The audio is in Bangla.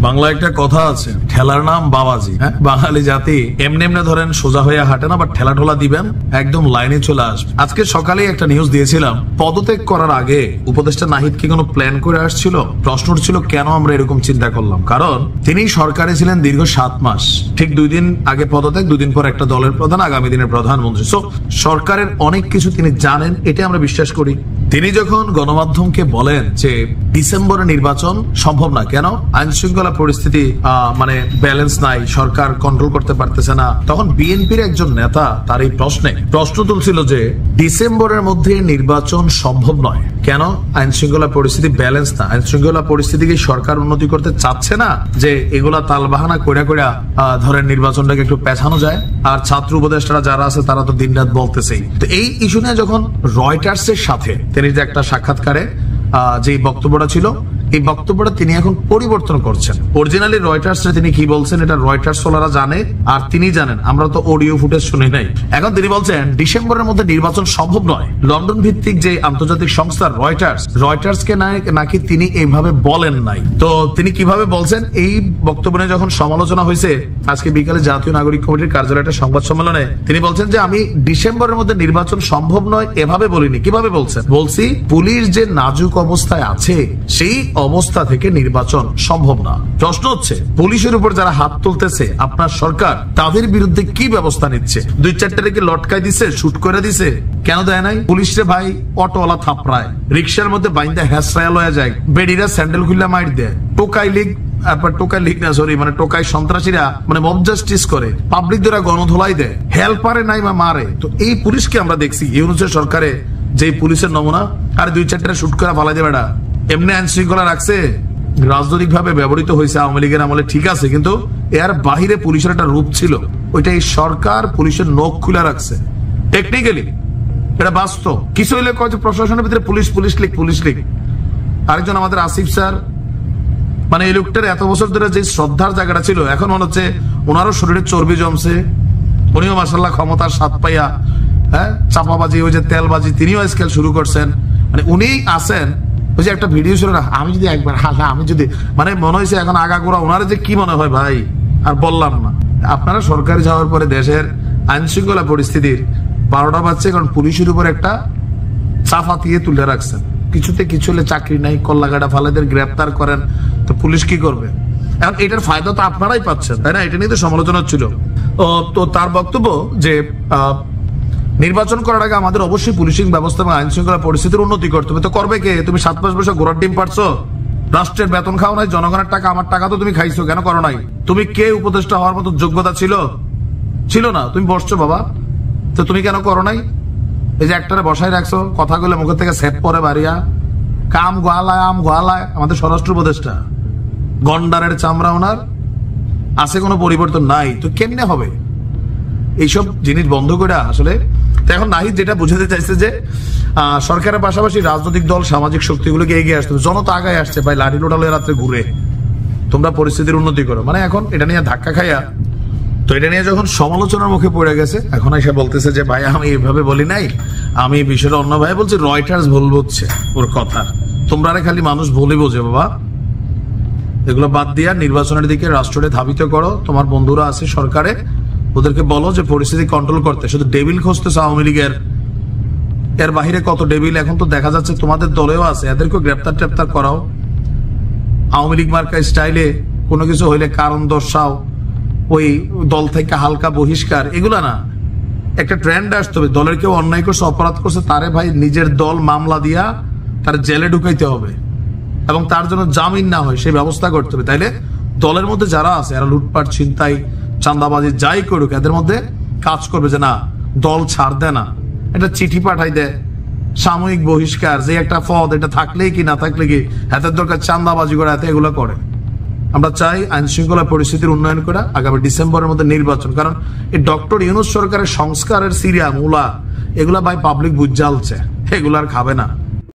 বাংলা একটা কথা আছে, ঠেলার নাম বাবাজি। হ্যাঁ, বাঙালি জাতি এমনি এমনি ধরেন সোজা হয়ে হাঁটে না, বা ঠেলা ঠোলা দিবেন একদম লাইনে চলে আসবে। আজকে সকালে একটা নিউজ দিয়েছিলাম, পদত্যাগ করার আগে উপদেষ্টা নাহিদ কি কোনো প্ল্যান করে আসছিল? প্রশ্ন উঠছিল কেন আমরা এরকম চিন্তা করলাম, কারণ তিনি সরকারে ছিলেন দীর্ঘ 7 মাস। ঠিক 2 দিন আগে পদত্যাগ, 2 দিন পর একটা দলের প্রধান, আগামী দিনের প্রধানমন্ত্রী। সো সরকারের অনেক কিছু তিনি জানেন, এটা আমরা বিশ্বাস করি। তিনি যখন গণমাধ্যমকে বলেন যে ডিসেম্বরে নির্বাচন সম্ভব না, কেন? আইন শৃঙ্খলা পরিস্থিতি মানে ব্যালেন্স নাই, সরকার কন্ট্রোল করতে পারতেছে না, তখন বিএনপির একজন নেতা তার এই প্রশ্ন তুলছিল যে ডিসেম্বরের মধ্যে নির্বাচন সম্ভব নয়, কেন? আইন শৃঙ্খলা পরিস্থিতি ব্যালেন্স না। আইন শৃঙ্খলা পরিস্থিতি কি সরকার উন্নতি করতে চাচ্ছে না যে এগুলা তালবাহানা কইরা কইরা ধরেন নির্বাচনটাকে একটু পেছানো যায়? আর ছাত্র উপদেষ্টারা যারা আছে তারা তো দিনরাত বলতেছেই। তো এই ইস্যু নিয়ে যখন রয়টার্স এর সাথে তিনি যে একটা সাক্ষাৎকারে যে বক্তব্যটা ছিল, এই বক্তব্যটা তিনি এখন পরিবর্তন করছেন। অরিজিনালি রয়টার্স তিনি কি বলছেন এটা রয়টার্স ওলারা জানে, আর তিনি জানেন, আমরা তো অডিও ফুটেজ শুনি নাই। এখন তিনি বলছেন ডিসেম্বরের মধ্যে নির্বাচন সম্ভব নয়। লন্ডন ভিত্তিক যে আন্তর্জাতিক সংস্থা রয়টার্স কে নাকি তিনি এইভাবে বলেন নাই। তো তিনি কিভাবে বলছেন, এই বক্তব্য নিয়ে যখন সমালোচনা হয়েছে আজকে বিকালে জাতীয় নাগরিক কমিটির কার্যালয়ে একটা সংবাদ সম্মেলনে, তিনি বলছেন যে আমি ডিসেম্বরের মধ্যে নির্বাচন সম্ভব নয় এভাবে বলিনি। কিভাবে বলছেন? বলছি পুলিশ যে নাজুক অবস্থায় আছে সেই অবস্থা থেকে নির্বাচন সম্ভব না। প্রশ্ন হচ্ছে পুলিশের উপর যারা হাত তুলতেছে আপনার সরকার, তাদের বিরুদ্ধে কি ব্যবস্থা নিচ্ছে? 2-4টা রেখে লটকাই দিছে, শুট করে দিছে, কেন দেয় নাই? পুলিশে ভাই অটোওয়ালা থাপড়ায়, রিক্সার মধ্যে বাইন্দা হ্যাসরায়া লয়া যায়, বেডিরা স্যান্ডেল খুললা মাইর দেয়, টোকাই লিগ টোকাই সন্ত্রাসীরা মানে মব জাস্টিস করে, পাবলিক দ্বারা গণধোলাই দেয়, হেল্পারে নাই বা মারে। তো এই পুলিশকে আমরা দেখছি ইউনূসের সরকারে যে পুলিশের নমুনা, আর 2-4টা শুট করে ফালাই দেবে না। এমনি আইন শৃঙ্খলা রাখছে, রাজনৈতিক ভাবে ব্যবহৃত হয়েছে আওয়ামী লীগের আমলে, ঠিক আছে, কিন্তু এর বাহিরে পুলিশের একটা রূপ ছিল, ওইটা এই সরকার পুলিশের নখ খুলে রাখছে। টেকনিক্যালি এটা বাস্তব। কিছু হইলে কয়েছে প্রশাসনের ভিতরে পুলিশ লিগ। আরেকজন আমাদের আসিফ স্যার, মানে এই লোকটার এত বছর ধরে যে শ্রদ্ধার জায়গাটা ছিল, এখন মনে হচ্ছে ওনারও শরীরে চর্বি জমছে, উনিও মাশাআল্লাহ ক্ষমতার স্বাদ পাইয়া চাপাবাজি, ওই যে তেলবাজি, তিনিও আজকাল শুরু করছেন। মানে উনি আছেন, ওই যে একটা ভিডিও ছিল না, আমি যদি একবার আমি যদি, মানে মনে হয়েছে এখন আগাগোড়া ওনারা যে কি মনে হয় ভাই আর বললাম না। আপনারা সরকারে যাওয়ার পরে দেশের আইন শৃঙ্খলা পরিস্থিতির 12টা বাজছে, কারণ পুলিশের উপর একটা চাপা দিয়ে তুলে রাখছেন। কিছুতে কিছু হলে চাকরি নাই, কল্লাগাড়া ফালেদের গ্রেপ্তার করেন, তো পুলিশ কি করবে? এখন এটার ফায়দা তো আপনারাই পাচ্ছেন, তাই না? এটা নিয়ে তো সমালোচনা ছিল। তো তার বক্তব্য যে নির্বাচন করার আগে আমাদের অবশ্যই পুলিশিং ব্যবস্থা এবং আইন শৃঙ্খলা পরিস্থিতির উন্নতি করতে হবে। তো করবে কে? তুমি 7 মাস বসে ঘোড়ার ডিম পারছো, রাষ্ট্রের বেতন খাও নাই, জনগণের টাকা, আমার টাকা তো তুমি খাইছো, কেন করো নাই? তুমি কে উপদেষ্টা হওয়ার মতো যোগ্যতা ছিল না, তুমি বসছো বাবা, তো তুমি কেন করো নাই? এই যে একটারে বসাই রাখছো, কথাগুলো মুখের থেকে সেপ পরে বাড়িয়া কাম গোয়ালায় আমাদের স্বরাষ্ট্র উপদেষ্টা, গন্ডারের চামড়া ওনার আছে, কোনো পরিবর্তন নাই। তো কেমনে হবে? এইসব জিনিস বন্ধ করে আসলে এখন নাহিদ যেটা বুঝাতে চাইছে যে সরকারের পাশাপাশি রাজনৈতিক দল, সামাজিক শক্তিগুলোকে এগিয়ে আসতে হবে। জনতা আগায় আসছে ভাই, লাঠি লোটালে রাত্রে ঘুরে, তোমরা পরিস্থিতির উন্নতি করো। মানে এখন এটা নিয়ে ধাক্কা খাইয়া, তো এটা নিয়ে যখন সমালোচনার মুখে পড়ে গেছে, এখন এসে বলতেছে যে ভাই আমি এইভাবে বলি নাই, আমি বিষয়টা অন্য ভাই বলছি, রয়টার্স ভুল বুঝছে ওর কথা। তোমরা খালি মানুষ ভুলই বোঝে বাবা, এগুলো বাদ দিয়া নির্বাচনের দিকে রাষ্ট্রকে ধাবিত করো। তোমার বন্ধুরা আছে সরকারে, ওদেরকে বলো যে পরিস্থিতি কন্ট্রোল করতে। শুধু ডেবিল খুঁজতেছে আওয়ামী লীগের, এর বাহিরে কত ডেবিল এখন তো দেখা যাচ্ছে তোমাদের দলেও আছে, এদেরকেও গ্রেপ্তার করাও। আওয়ামী লীগ মার্কা স্টাইলে কোনো কিছু হইলে কারণ দর্শাও, ওই দল থেকে হালকা বহিষ্কার, এগুলা না, একটা ট্রেন্ড আসতে হবে। দলের কেউ অন্যায় করছে, অপরাধ করছে, তারে ভাই নিজের দল মামলা দিয়া তার জেলে ঢুকাইতে হবে, এবং তার জন্য জামিন না হয় সেই ব্যবস্থা করতে হবে। তাইলে দলের মধ্যে যারা আছে এরা লুটপাট, ছিনতাই, চাঁদাবাজি যাই করুক, এদের মধ্যে কাজ করবে যে না, দল ছাড় দেয় না, একটা চিঠি পাঠাই দেয়, সাময়িক বহিষ্কার, যে একটা পদ, এটা থাকলেই কি না থাকলে কি, হাতের দরকার চাঁদাবাজি করে, এতে এগুলো করে। আমরা চাই আইন শৃঙ্খলা পরিস্থিতির উন্নয়ন করা, আগামী ডিসেম্বরের মধ্যে নির্বাচন। কারণ এই ডক্টর ইউনূস সরকারের সংস্কারের সিরিয়া মূলা, এগুলা ভাই পাবলিক বুঝ জ্বালছে, এগুলার খাবে না।